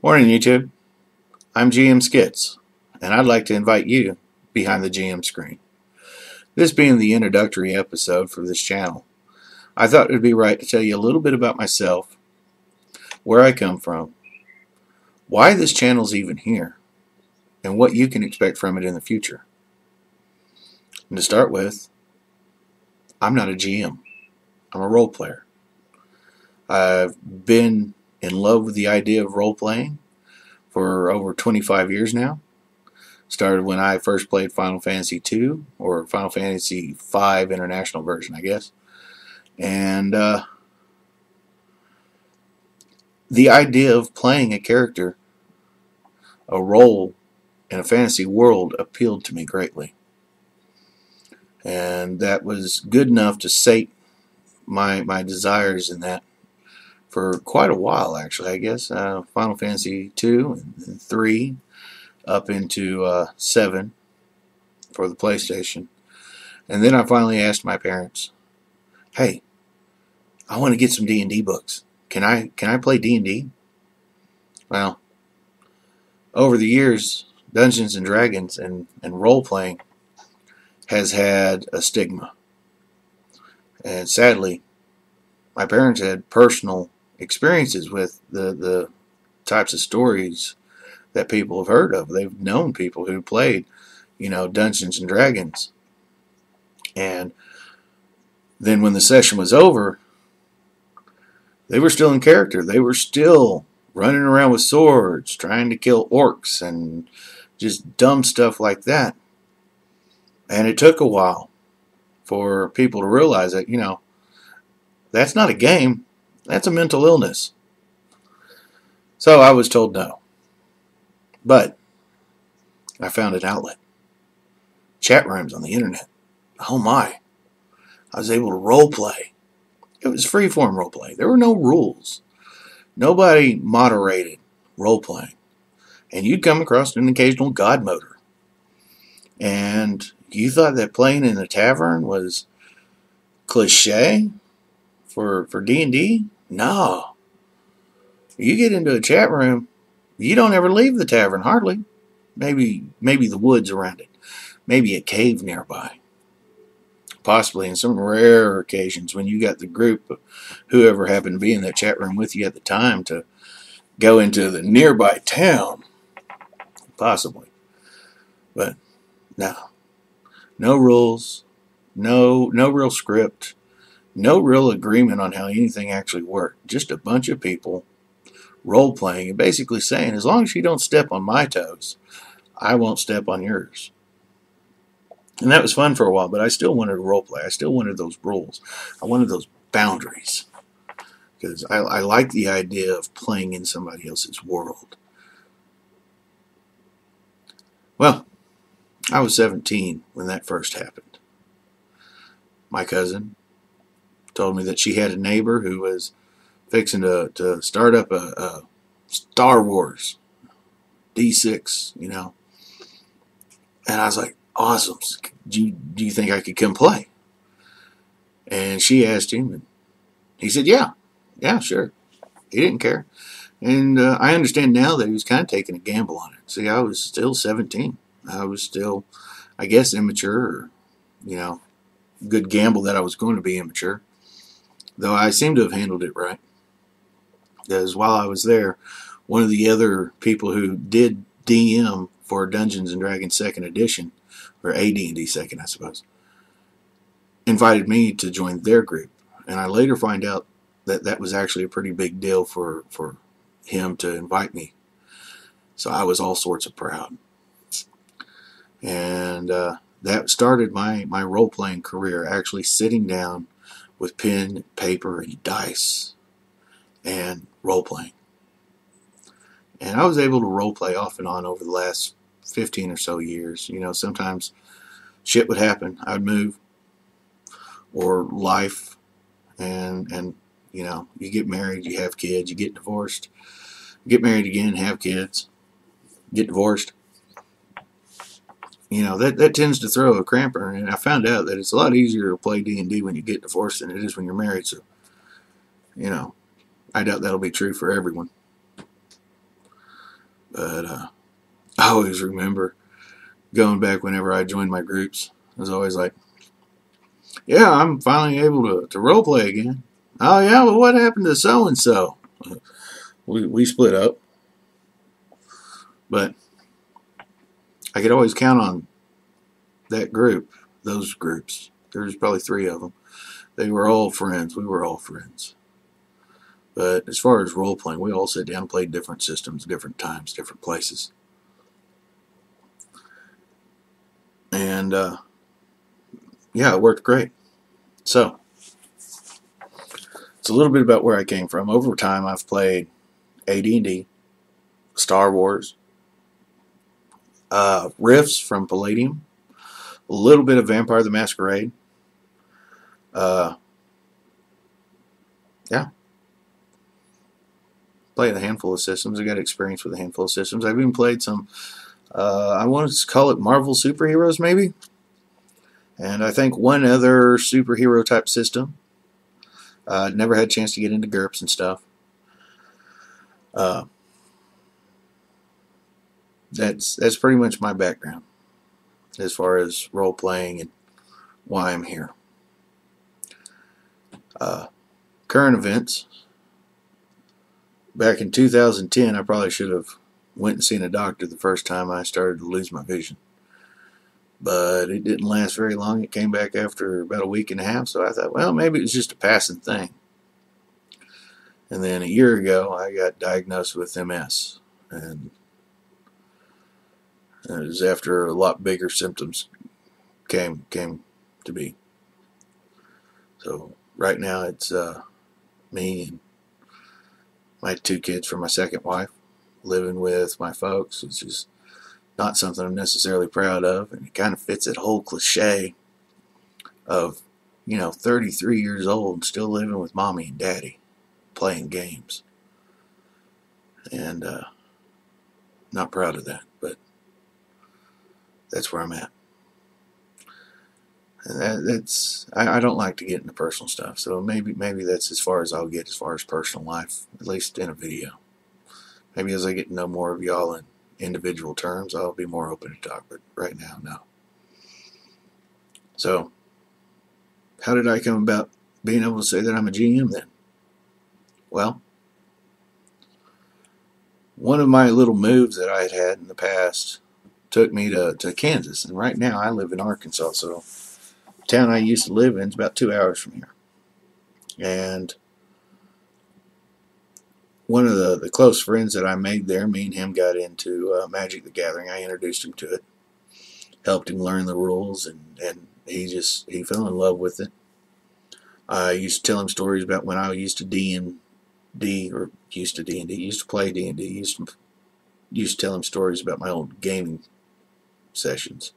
Morning, YouTube. I'm GM Skits, and I'd like to invite you behind the GM screen. This being the introductory episode for this channel, I thought it would be right to tell you a little bit about myself, where I come from, why this channel's even here, and what you can expect from it in the future. And to start with, I'm not a GM. I'm a role player. I've been in love with the idea of role-playing for over 25 years now. Started when I first played Final Fantasy II, or Final Fantasy V International version, I guess. And the idea of playing a character, a role in a fantasy world appealed to me greatly. And that was good enough to sate my desires in that for quite a while, actually, I guess. Final Fantasy II and 3 up into 7 for the PlayStation. And then I finally asked my parents, hey, I want to get some D&D books. Can I play D&D? Well, over the years, Dungeons and Dragons and role-playing has had a stigma. And sadly, my parents had personal experiences with the types of stories that people have heard of. They've known people who played, Dungeons and Dragons. And then when the session was over, they were still in character. They were still running around with swords, trying to kill orcs and just dumb stuff like that. And it took a while for people to realize that, that's not a game. That's a mental illness. So I was told no. But I found an outlet. Chat rooms on the internet. Oh my. I was able to role play. It was freeform role play. There were no rules. Nobody moderated role playing. And you'd come across an occasional god moder. And you thought that playing in a tavern was cliche for D&D? No. You get into a chat room, you don't ever leave the tavern, hardly. Maybe the woods around it. Maybe a cave nearby. Possibly in some rare occasions when you got the group of whoever happened to be in that chat room with you at the time to go into the nearby town. Possibly. But no. No rules. No real script. No real agreement on how anything actually worked. Just a bunch of people role-playing and basically saying, as long as you don't step on my toes, I won't step on yours. And that was fun for a while, but I still wanted to role-play. I still wanted those rules. I wanted those boundaries. Because I like the idea of playing in somebody else's world. Well, I was 17 when that first happened. My cousin told me that she had a neighbor who was fixing to start up a Star Wars D6, And I was like, awesome. Do you think I could come play? And she asked him, and he said, yeah, sure. He didn't care. And I understand now that he was kind of taking a gamble on it. See, I was still 17. I was still, I guess, immature, or, good gamble that I was going to be immature. Though I seem to have handled it right. Because while I was there, one of the other people who did DM for Dungeons and Dragons 2nd Edition, or AD&D 2nd, I suppose, invited me to join their group. And I later find out that that was actually a pretty big deal for him to invite me. So I was all sorts of proud. And that started my role-playing career, actually sitting down with pen, paper, and dice and role-playing. And I was able to role-play off and on over the last 15 or so years. Sometimes shit would happen. I'd move. Or life. And you get married, you have kids, you get divorced. You get married again, have kids. Get divorced. That tends to throw a cramper. And I found out that it's a lot easier to play D&D when you get divorced than it is when you're married. So, I doubt that'll be true for everyone. But I always remember going back whenever I joined my groups. I was always like, yeah, I'm finally able to role play again. Oh, yeah, well, what happened to so-and-so? We split up. But I could always count on that group, those groups. There's probably 3 of them. They were all friends. We were all friends. But as far as role playing, we all sat down and played different systems, different times, different places. And yeah, it worked great. So it's a little bit about where I came from. Over time, I've played AD&D, Star Wars, Rifts from Palladium, a little bit of Vampire the Masquerade. Yeah. Played a handful of systems. I got experience with a handful of systems. I've even played some, I want to call it Marvel superheroes maybe. And I think one other superhero type system. Never had a chance to get into GURPS and stuff. That's pretty much my background as far as role playing and why I'm here. Current events. Back in 2010, I probably should have went and seen a doctor the first time I started to lose my vision. But it didn't last very long. It came back after about a week and a half, so I thought, well, maybe it was just a passing thing. And then a year ago, I got diagnosed with MS. And it was after a lot bigger symptoms came to be. So right now it's me and my 2 kids from my second wife living with my folks, which is not something I'm necessarily proud of, and it kind of fits that whole cliche of, 33 years old, still living with mommy and daddy, playing games. And not proud of that, but that's where I'm at. And that's I don't like to get into personal stuff, so maybe that's as far as I'll get as far as personal life, at least in a video. Maybe as I get to know more of y'all in individual terms, I'll be more open to talk, but right now, no. So, how did I come about being able to say that I'm a GM then? Well, one of my little moves that I had in the past took me to Kansas, and right now I live in Arkansas, so the town I used to live in is about 2 hours from here. And one of the close friends that I made there, me and him got into Magic the Gathering. I introduced him to it, helped him learn the rules, and he fell in love with it. I used to tell him stories about when I used to used to play D&D, used to tell him stories about my old gaming sessions.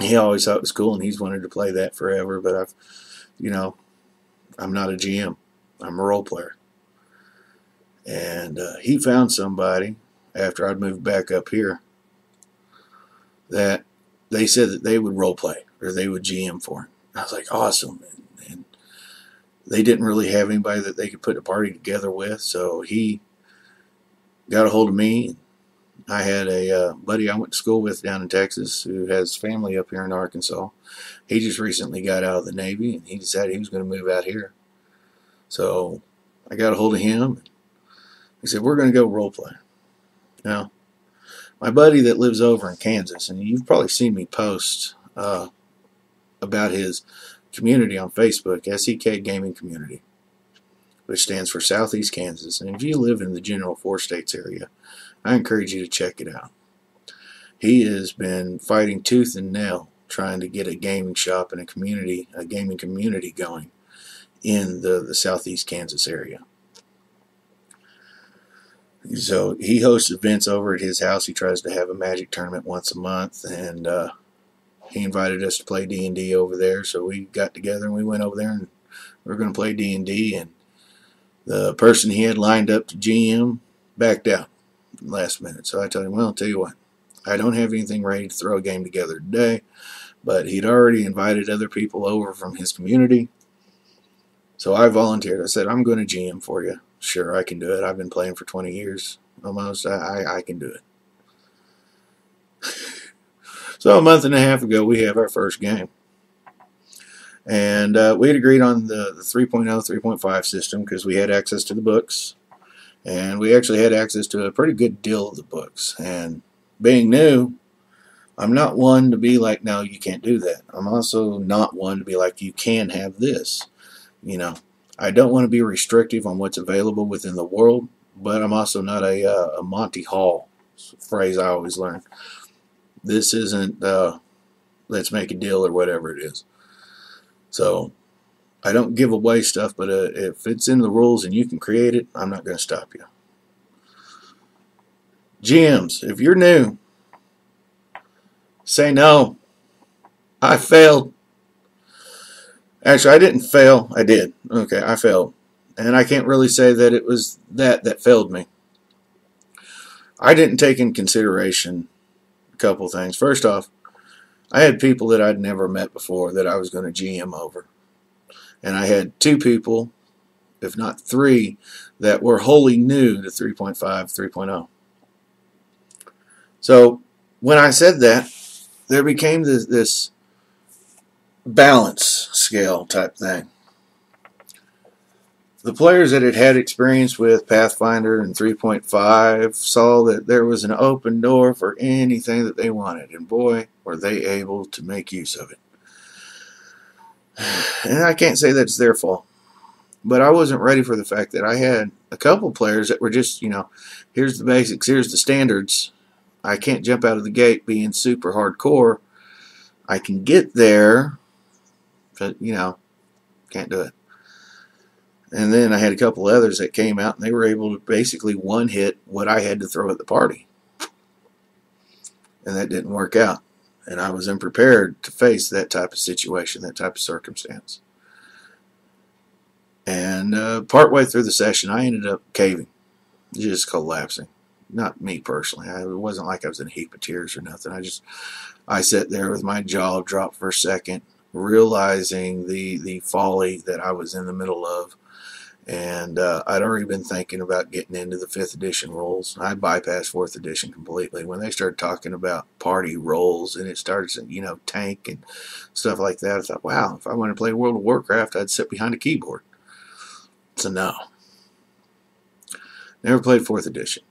He always thought it was cool, and he's wanted to play that forever, but I'm not a GM. I'm a role player. And he found somebody after I'd moved back up here that they said that they would role play or they would GM for him. I was like, awesome. And they didn't really have anybody that they could put a party together with, so he got a hold of me. I had a buddy I went to school with down in Texas who has family up here in Arkansas. He just recently got out of the Navy, and he decided he was going to move out here. So I got a hold of him. He said, we're going to go role play. Now, my buddy that lives over in Kansas, and you've probably seen me post about his community on Facebook, SEK Gaming Community, which stands for Southeast Kansas. And if you live in the general 4 states area, I encourage you to check it out. He has been fighting tooth and nail trying to get a gaming shop and a gaming community going in the Southeast Kansas area. So he hosts events over at his house. He tries to have a Magic tournament once a month, and he invited us to play D&D over there. So we got together and we went over there, and we were going to play D&D. And the person he had lined up to GM backed out last minute. So I told him, well, I'll tell you what, I don't have anything ready to throw a game together today. But he'd already invited other people over from his community. So I volunteered. I said, I'm going to GM for you. Sure, I can do it. I've been playing for 20 years. almost, I can do it. So a month and a half ago, we have our first game. And we had agreed on the 3.0, 3.5 system because we had access to the books. And we actually had access to a pretty good deal of the books. And being new, I'm not one to be like, no, you can't do that. I'm also not one to be like, you can have this. You know, I don't want to be restrictive on what's available within the world, but I'm also not a Monty Hall phrase I always learn. This isn't let's make a deal or whatever it is. So I don't give away stuff, but if it's in the rules and you can create it, I'm not going to stop you. GMs, if you're new, say no. I failed. Actually, I didn't fail. I did. Okay, I failed. And I can't really say that it was that failed me. I didn't take in consideration a couple things. First off, I had people that I'd never met before that I was going to GM over. And I had 2 people, if not 3, that were wholly new to 3.5, 3.0. So when I said that, there became this balance scale type thing. The players that had experience with Pathfinder and 3.5 saw that there was an open door for anything that they wanted, and boy, were they able to make use of it. And I can't say that's their fault, but I wasn't ready for the fact that I had a couple players that were just, here's the basics, here's the standards. I can't jump out of the gate being super hardcore. I can get there, but, can't do it. And then I had a couple others that came out and they were able to basically one-hit what I had to throw at the party. And that didn't work out. And I was unprepared to face that type of situation, that type of circumstance. And partway through the session, I ended up caving, just collapsing. Not me personally. It wasn't like I was in a heap of tears or nothing. I sat there with my jaw dropped for a second, realizing the folly that I was in the middle of. And I'd already been thinking about getting into the 5th edition rules. I bypassed 4th edition completely. When they started talking about party roles and it started, tank and stuff like that, I thought, wow, if I wanted to play World of Warcraft, I'd sit behind a keyboard. So no. Never played 4th edition.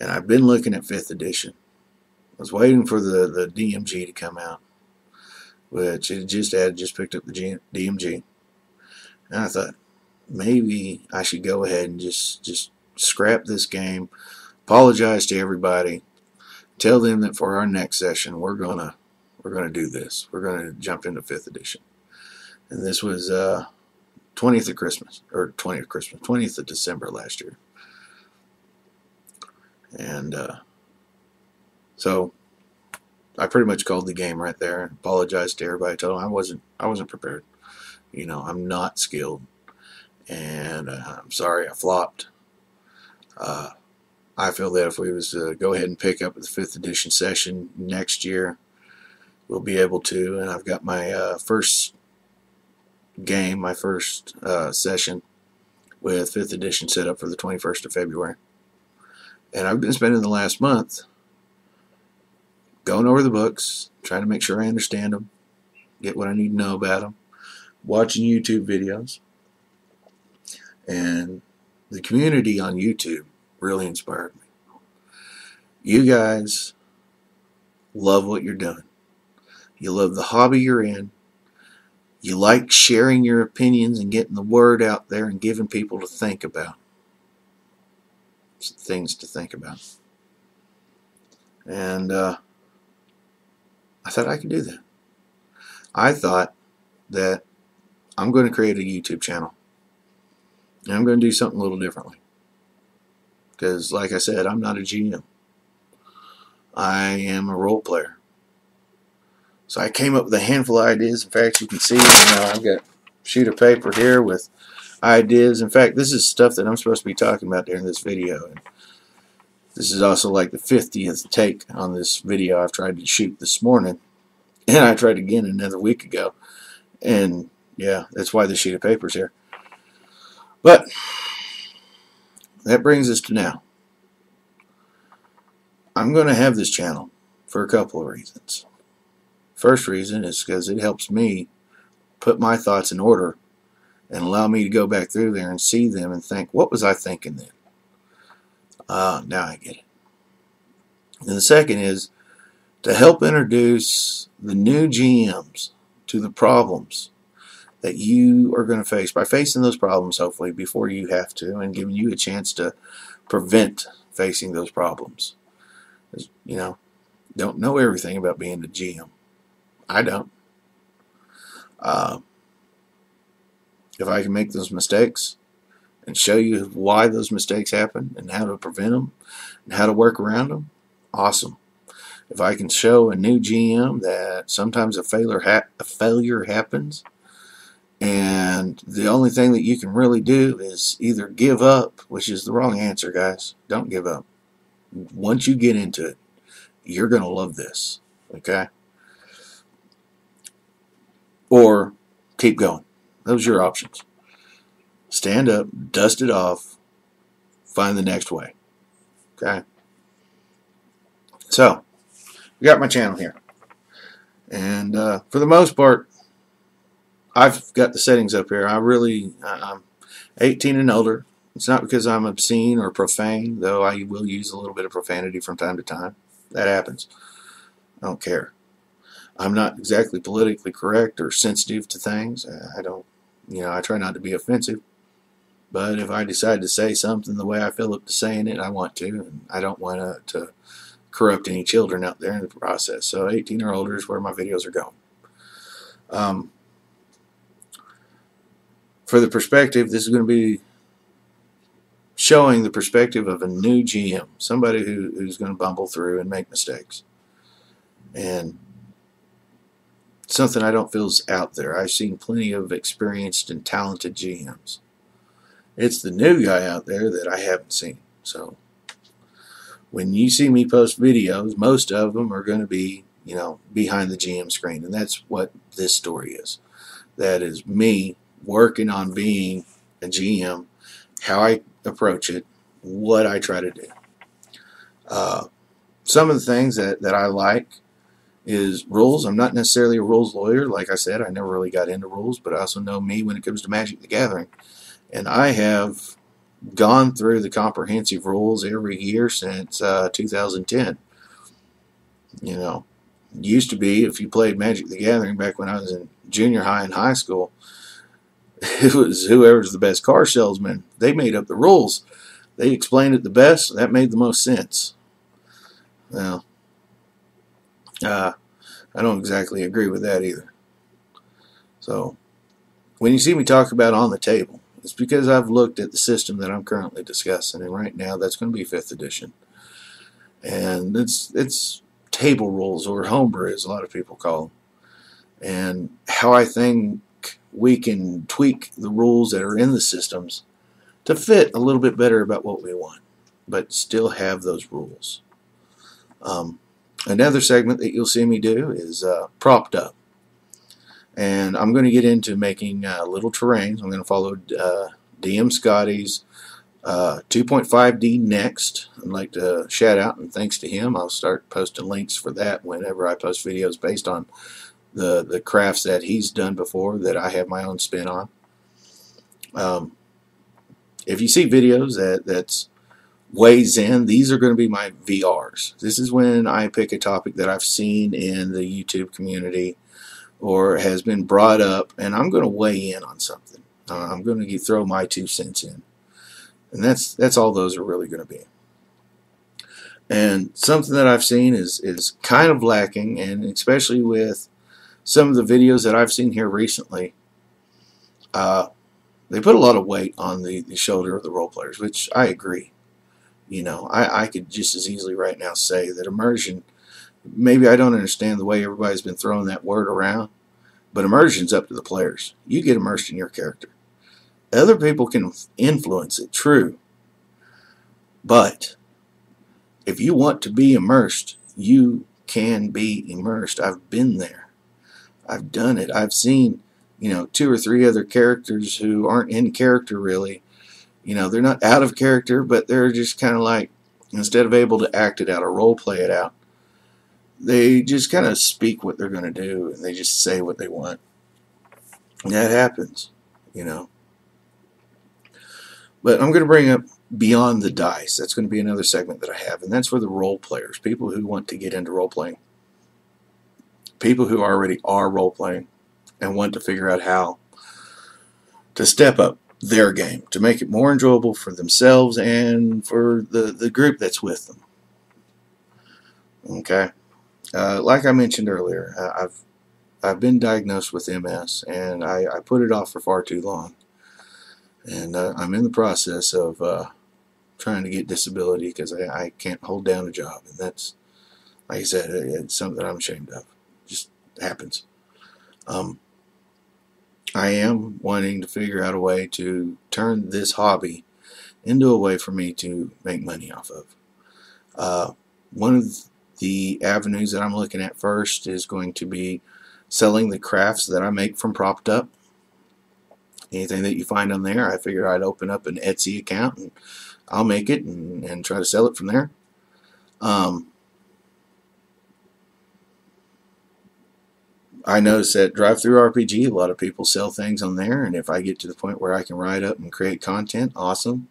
And I've been looking at 5th edition. I was waiting for the DMG to come out, which it just picked up the DMG. And I thought, maybe I should go ahead and just scrap this game, apologize to everybody, tell them that for our next session we're gonna do this. We're gonna jump into 5th edition. And this was 20th of December last year. And so I pretty much called the game right there. Apologized to everybody. Told them I wasn't prepared. I'm not skilled. And I'm sorry I flopped. I feel that if we was to go ahead and pick up the 5th edition session next year, we'll be able to. And I've got my first game, my first session with 5th edition set up for the 21st of February. And I've been spending the last month going over the books, trying to make sure I understand them, get what I need to know about them, watching YouTube videos. And the community on YouTube really inspired me. You guys love what you're doing. You love the hobby you're in. You like sharing your opinions and getting the word out there and giving people to think about. Some things to think about. And I thought I could do that. I thought that I'm going to create a YouTube channel. And I'm going to do something a little differently. Because, like I said, I'm not a GM. I am a role player. So I came up with a handful of ideas. In fact, you can see, I've got a sheet of paper here with ideas. In fact, this is stuff that I'm supposed to be talking about during this video. And this is also like the 50th take on this video I've tried to shoot this morning. And I tried again another week ago. And, yeah, that's why the sheet of paper's here. But that brings us to now. I'm going to have this channel for a couple of reasons. First reason is because it helps me put my thoughts in order and allow me to go back through there and see them and think, what was I thinking then? Now I get it. And the second is to help introduce the new GMs to the problems that you are going to face by facing those problems, hopefully, before you have to, and giving you a chance to prevent facing those problems. You know, don't know everything about being a GM. I don't. If I can make those mistakes and show you why those mistakes happen and how to prevent them and how to work around them, awesome. If I can show a new GM that sometimes a failure happens, and the only thing that you can really do is either give up, which is the wrong answer, guys. Don't give up. Once you get into it, you're going to love this, okay? Or keep going. Those are your options. Stand up, dust it off, find the next way, okay? So, we got my channel here. And for the most part, I've got the settings up here. I'm 18 and older. It's not because I'm obscene or profane, though I will use a little bit of profanity from time to time. That happens. I don't care. I'm not exactly politically correct or sensitive to things. I don't, I try not to be offensive. But if I decide to say something the way I feel up to saying it, I want to. And I don't want to corrupt any children out there in the process. So 18 or older is where my videos are going. For the perspective, this is going to be showing the perspective of a new GM, somebody who's going to bumble through and make mistakes. And something I don't feel is out there. I've seen plenty of experienced and talented GMs. It's the new guy out there that I haven't seen. So when you see me post videos, most of them are going to be, behind the GM screen. And that's what this story is. That is me working on being a GM, how I approach it, what I try to do. Some of the things that I like is rules. I'm not necessarily a rules lawyer. Like I said, I never really got into rules, but I also know me when it comes to Magic the Gathering. And I have gone through the comprehensive rules every year since 2010. Used to be, if you played Magic the Gathering back when I was in junior high and high school, it was whoever's the best car salesman. They made up the rules. They explained it the best. That made the most sense. Well, I don't exactly agree with that either. So, when you see me talk about on the table, it's because I've looked at the system that I'm currently discussing, and right now that's going to be 5th edition. And it's table rules, or homebrew as a lot of people call them. And how I think we can tweak the rules that are in the systems to fit a little bit better about what we want, but still have those rules. Another segment that you'll see me do is propped up. And I'm going to get into making little terrains. I'm going to follow DM Scotty's 2.5D next. I'd like to shout out, and thanks to him, I'll start posting links for that whenever I post videos based on the crafts that he's done before that I have my own spin on. If you see videos that's ways in, these are going to be my VRs. This is when I pick a topic that I've seen in the YouTube community or has been brought up, and I'm going to weigh in on something. I'm going to throw my 2 cents in. And that's all those are really going to be. And something that I've seen is kind of lacking, and especially with some of the videos that I've seen here recently, they put a lot of weight on the shoulder of the role players, which I agree. I could just as easily right now say that immersion, maybe I don't understand the way everybody's been throwing that word around, but immersion's up to the players. You get immersed in your character. Other people can influence it, true. But if you want to be immersed, you can be immersed. I've been there. I've done it. I've seen, 2 or 3 other characters who aren't in character really. They're not out of character, but they're just kind of like, instead of able to act it out or role play it out, they just kind of speak what they're going to do, and they just say what they want. And that happens, you know. But I'm going to bring up Beyond the Dice. That's going to be another segment that I have, and that's for the role players, people who want to get into role playing, people who already are role playing and want to figure out how to step up their game to make it more enjoyable for themselves and for the group that's with them. Okay, like I mentioned earlier, I've been diagnosed with MS, and I put it off for far too long. And I'm in the process of trying to get disability because I can't hold down a job. And that's, like I said, it's something that I'm ashamed of. It just happens. I am wanting to figure out a way to turn this hobby into a way for me to make money off of. One of the avenues that I'm looking at first is going to be selling the crafts that I make from Propped Up. Anything that you find on there, I figured I'd open up an Etsy account and I'll make it and try to sell it from there. I noticed that Drive-Thru RPG, a lot of people sell things on there, and if I get to the point where I can write up and create content, awesome.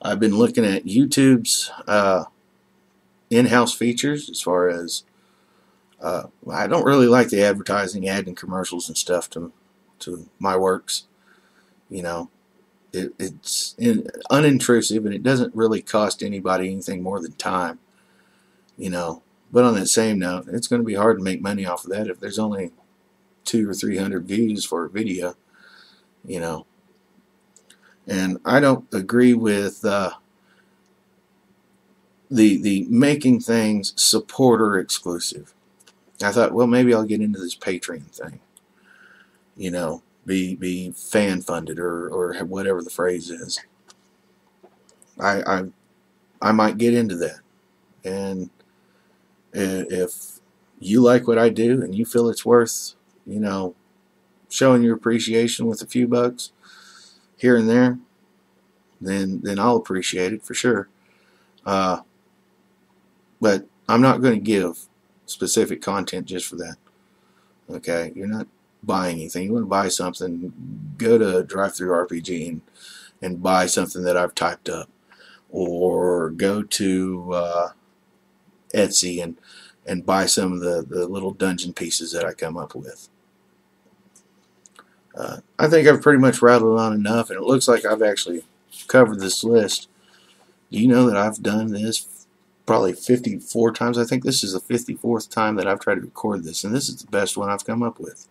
I've been looking at YouTube's in-house features as far as I don't really like the advertising, adding commercials and stuff to my works. You know, it's unintrusive, and it doesn't really cost anybody anything more than time. You know, but on that same note, it's going to be hard to make money off of that if there's only 200 or 300 views for a video. You know, and I don't agree with the making things supporter exclusive. I thought, well, maybe I'll get into this Patreon thing. You know, be fan funded or whatever the phrase is. I might get into that, and if you like what I do and you feel it's worth, you know, showing your appreciation with a few bucks here and there, then I'll appreciate it for sure. But I'm not going to give specific content just for that. Okay, you're not buying anything. You want to buy something, go to Drive-Thru RPG and buy something that I've typed up, or go to Etsy and buy some of the little dungeon pieces that I come up with. I think I've pretty much rattled on enough, and it looks like I've actually covered this list. Do you know that I've done this probably 54 times? I think this is the 54th time that I've tried to record this, and this is the best one I've come up with.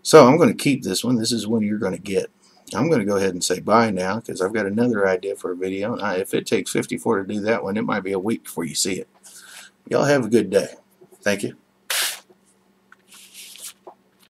So I'm going to keep this one. This is one you're going to get. I'm going to go ahead and say bye now because I've got another idea for a video. And if it takes 54 to do that one, it might be a week before you see it. Y'all have a good day. Thank you.